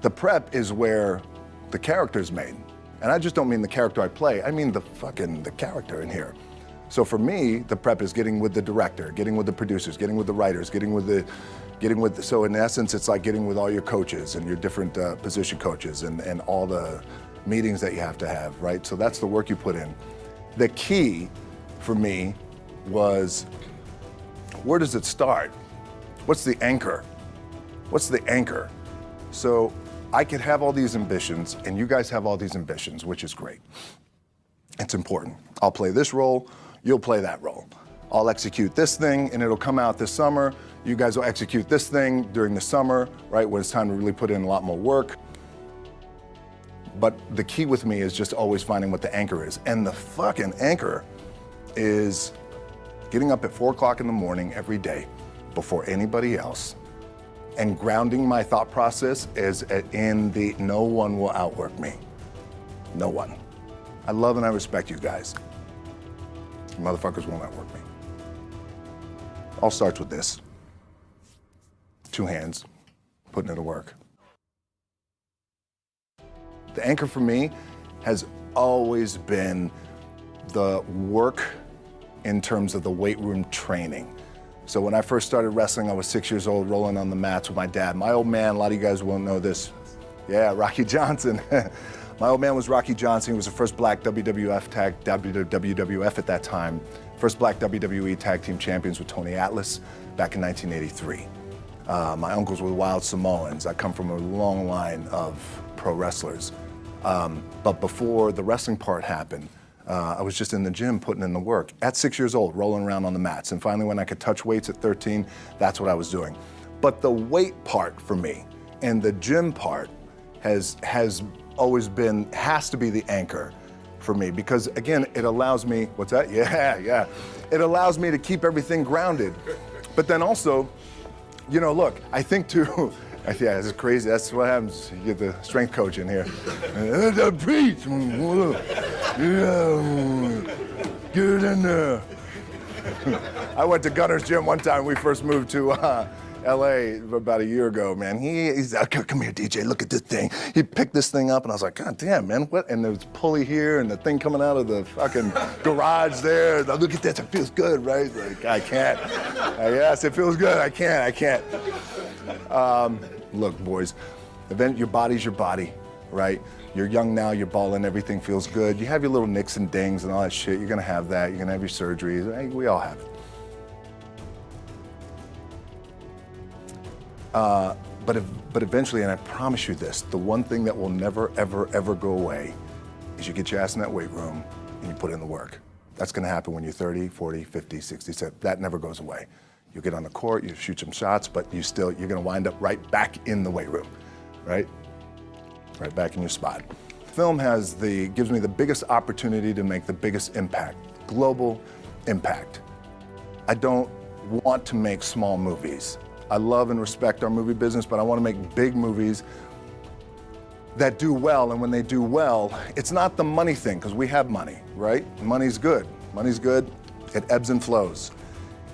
The prep is where the character's made. And I just don't mean the character I play, I mean the character in here. So for me, the prep is getting with the director, getting with the producers, getting with the writers, so in essence, it's like getting with all your coaches and your different position coaches and all the meetings that you have to have, right? So that's the work you put in. The key for me was, where does it start? What's the anchor? What's the anchor? So I could have all these ambitions and you guys have all these ambitions, which is great. It's important. I'll play this role, you'll play that role. I'll execute this thing and it'll come out this summer. You guys will execute this thing during the summer, right? When it's time to really put in a lot more work. But the key with me is just always finding what the anchor is. And the fucking anchor is getting up at 4 o'clock in the morning every day before anybody else and grounding my thought process is in the no one will outwork me. No one. I love and I respect you guys. You motherfuckers won't outwork me. All starts with this. 2 hands, putting it to work. The anchor for me has always been the work in terms of the weight room training. So when I first started wrestling, I was 6 years old, rolling on the mats with my dad. My old man, a lot of you guys won't know this. Yeah, Rocky Johnson. My old man was Rocky Johnson. He was the first black WWF at that time. First black WWE tag team champions with Tony Atlas back in 1983. My uncles were wild Samoans. I come from a long line of pro wrestlers. But before the wrestling part happened, I was just in the gym putting in the work at 6 years old, rolling around on the mats. And finally, when I could touch weights at 13, that's what I was doing. But the weight part for me and the gym part has always been, has to be the anchor for me because again, it allows me, what's that? Yeah. It allows me to keep everything grounded. But then also, you know, look, I think too, yeah, this is crazy. That's what happens. You get the strength coach in here. Preach. Get it in there. I went to Gunner's gym one time. We first moved to LA about a year ago, man. He's like, come here, DJ, look at this thing. He picked this thing up and I was like, God damn, man, what? And there's a pulley here and the thing coming out of the fucking garage there. Look at this, it feels good, right? Like, I can't. Yes, it feels good, I can't. Look, boys, your body's your body, right? You're young now, you're balling, everything feels good. You have your little nicks and dings and all that shit. You're gonna have that, you're gonna have your surgeries. Hey, we all have it. But eventually, and I promise you this, the one thing that will never, ever, ever go away is you get your ass in that weight room and you put in the work. That's gonna happen when you're 30, 40, 50, 60, 70. That never goes away. You get on the court, you shoot some shots, but you're gonna wind up right back in the weight room, right? Right back in your spot. Film gives me the biggest opportunity to make the biggest impact, global impact. I don't want to make small movies. I love and respect our movie business, but I want to make big movies that do well, and when they do well, it's not the money thing, because we have money, right? Money's good. Money's good, it ebbs and flows.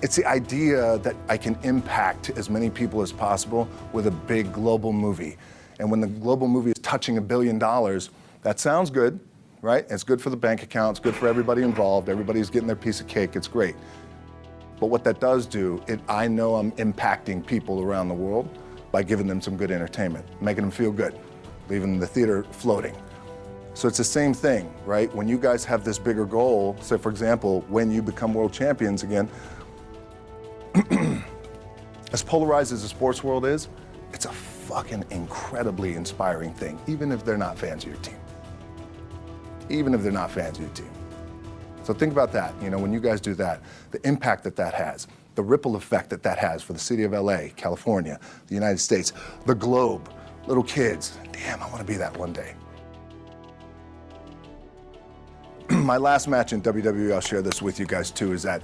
It's the idea that I can impact as many people as possible with a big global movie. And when the global movie is touching $1 billion, that sounds good, right? It's good for the bank account, it's good for everybody involved, everybody's getting their piece of cake, it's great. But what that does do, I know I'm impacting people around the world by giving them some good entertainment, making them feel good, leaving the theater floating. So it's the same thing, right? When you guys have this bigger goal, say for example, when you become world champions again, as polarized as the sports world is, it's a fucking incredibly inspiring thing, even if they're not fans of your team. Even if they're not fans of your team. So think about that, you know, when you guys do that, the impact that has, the ripple effect that has for the city of LA, California, the United States, the globe, little kids. Damn, I want to be that one day. My last match in WWE, I'll share this with you guys too, is that,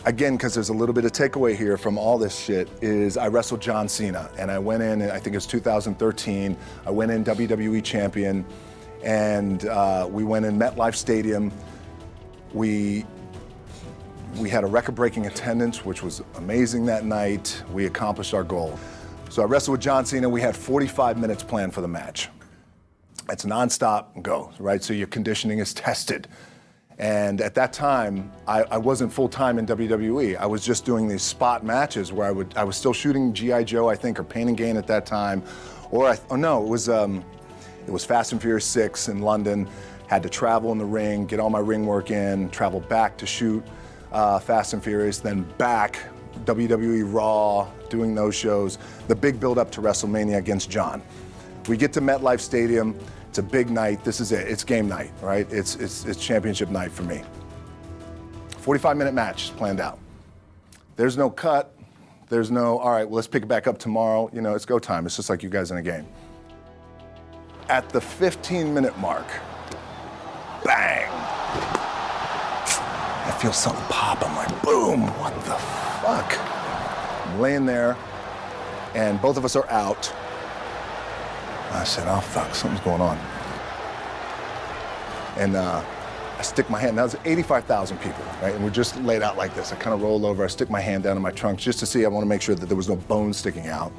again, because there's a little bit of takeaway here from all this shit, is I wrestled John Cena, and I went in, I think it was 2013, I went in WWE champion, and we went in MetLife Stadium. We had a record-breaking attendance, which was amazing that night. We accomplished our goal. So I wrestled with John Cena. We had 45 minutes planned for the match. It's nonstop go, right? So your conditioning is tested. And at that time, I wasn't full-time in WWE. I was just doing these spot matches where I was still shooting G.I. Joe, I think, or Pain and Gain at that time. It was Fast and Furious 6 in London. Had to travel in the ring, get all my ring work in, travel back to shoot Fast and Furious, then back, WWE Raw, doing those shows. The big build-up to WrestleMania against John. We get to MetLife Stadium. It's a big night. This is it. It's game night, right? It's championship night for me. 45-minute match planned out. There's no cut. There's no, all right, well, let's pick it back up tomorrow. You know, it's go time. It's just like you guys in a game. At the 15-minute mark, bang! I feel something pop. I'm like, boom, what the fuck? I'm laying there, and both of us are out. I said, oh, fuck, something's going on. And I stick my hand, now there's 85,000 people, right? And we're just laid out like this. I kind of roll over, I stick my hand down in my trunk just to see, I want to make sure that there was no bone sticking out.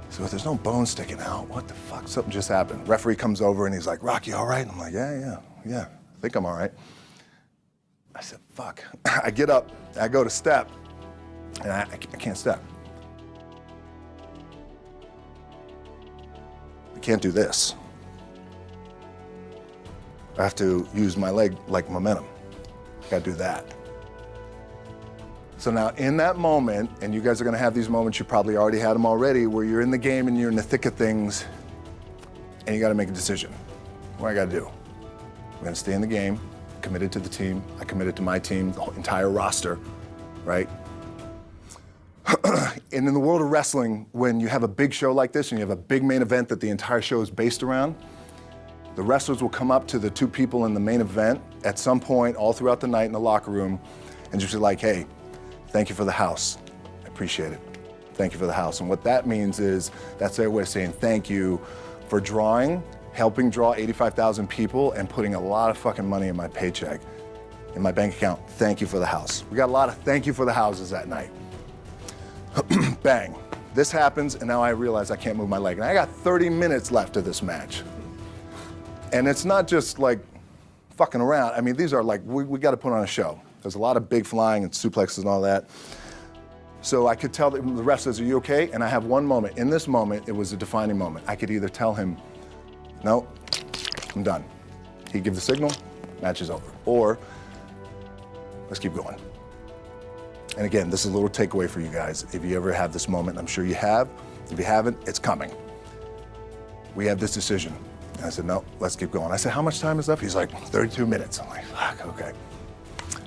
So if there's no bone sticking out, what the fuck? Something just happened. Referee comes over and he's like, Rocky, all right? And I'm like, yeah, I think I'm all right. I said, fuck. I get up, I go to step, and I can't step. I can't do this. I have to use my leg like momentum. Gotta do that. So now in that moment, and you guys are gonna have these moments, you probably already had them already, where you're in the game and you're in the thick of things, and you gotta make a decision. What I gotta do? I'm gonna stay in the game, committed to the team, I committed to my team, the whole entire roster, right? And in the world of wrestling, when you have a big show like this and you have a big main event that the entire show is based around, the wrestlers will come up to the two people in the main event at some point all throughout the night in the locker room and just be like, hey, thank you for the house. I appreciate it. Thank you for the house. And what that means is that's their way of saying thank you for helping draw 85,000 people and putting a lot of fucking money in my paycheck, in my bank account. Thank you for the house. We got a lot of thank you for the houses that night. Bang. This happens, and now I realize I can't move my leg. And I got 30 minutes left of this match. And it's not just like fucking around. I mean, these are like, we got to put on a show. There's a lot of big flying and suplexes and all that. So I could tell the ref says, are you okay? And I have one moment. In this moment, it was a defining moment. I could either tell him, no, I'm done. He'd give the signal, match is over. Or, let's keep going. And again, this is a little takeaway for you guys. If you ever have this moment, I'm sure you have. If you haven't, it's coming. We have this decision. And I said, no, let's keep going. I said, how much time is left? He's like, 32 minutes. I'm like, fuck, okay.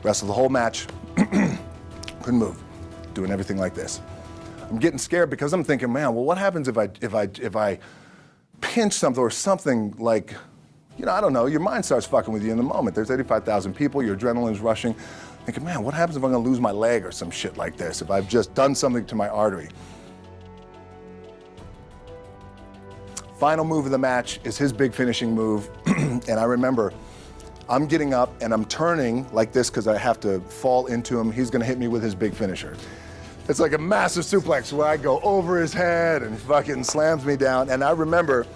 Rest of the whole match, couldn't move, doing everything like this. I'm getting scared because I'm thinking, man, well, what happens if I pinch something or something like, you know, I don't know, your mind starts fucking with you in the moment. There's 85,000 people, your adrenaline's rushing. Thinking, man, what happens if I'm gonna lose my leg or some shit like this, if I've just done something to my artery? Final move of the match is his big finishing move. And I remember I'm getting up and I'm turning like this because I have to fall into him. He's gonna hit me with his big finisher. It's like a massive suplex where I go over his head and fucking slams me down. And I remember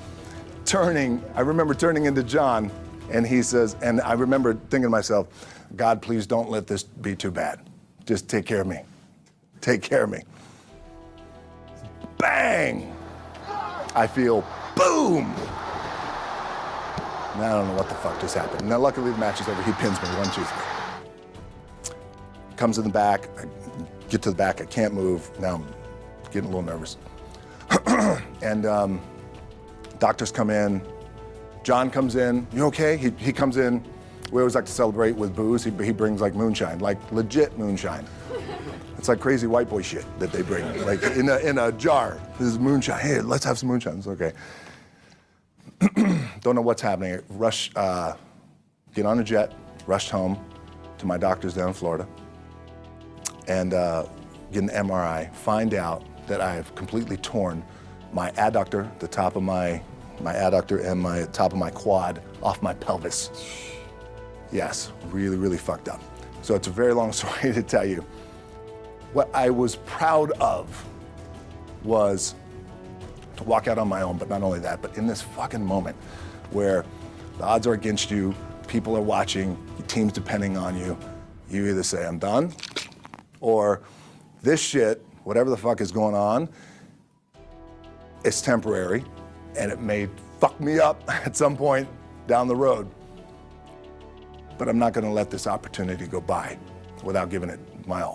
turning into John, and he says, and I remember thinking to myself, God, please don't let this be too bad. Just take care of me. Take care of me. Bang! I feel boom! Now I don't know what the fuck just happened. Now luckily the match is over. He pins me, 1, 2, 3. Comes in the back, I get to the back, I can't move. Now I'm getting a little nervous. And doctors come in, John comes in, you okay? He comes in. We always like to celebrate with booze. He brings like moonshine, like legit moonshine. It's like crazy white boy shit that they bring, like in a jar. This is moonshine. Hey, let's have some moonshine. It's okay. Don't know what's happening. Rush, get on a jet, rushed home to my doctor's down in Florida, and get an MRI. Find out that I have completely torn my adductor, the top of my adductor and my top of my quad off my pelvis. Yes, really, really fucked up. So it's a very long story to tell you. What I was proud of was to walk out on my own, but not only that, but in this fucking moment where the odds are against you, people are watching, your team's depending on you, you either say, I'm done, or this shit, whatever the fuck is going on, it's temporary, and it may fuck me up at some point down the road, but I'm not gonna let this opportunity go by without giving it my all.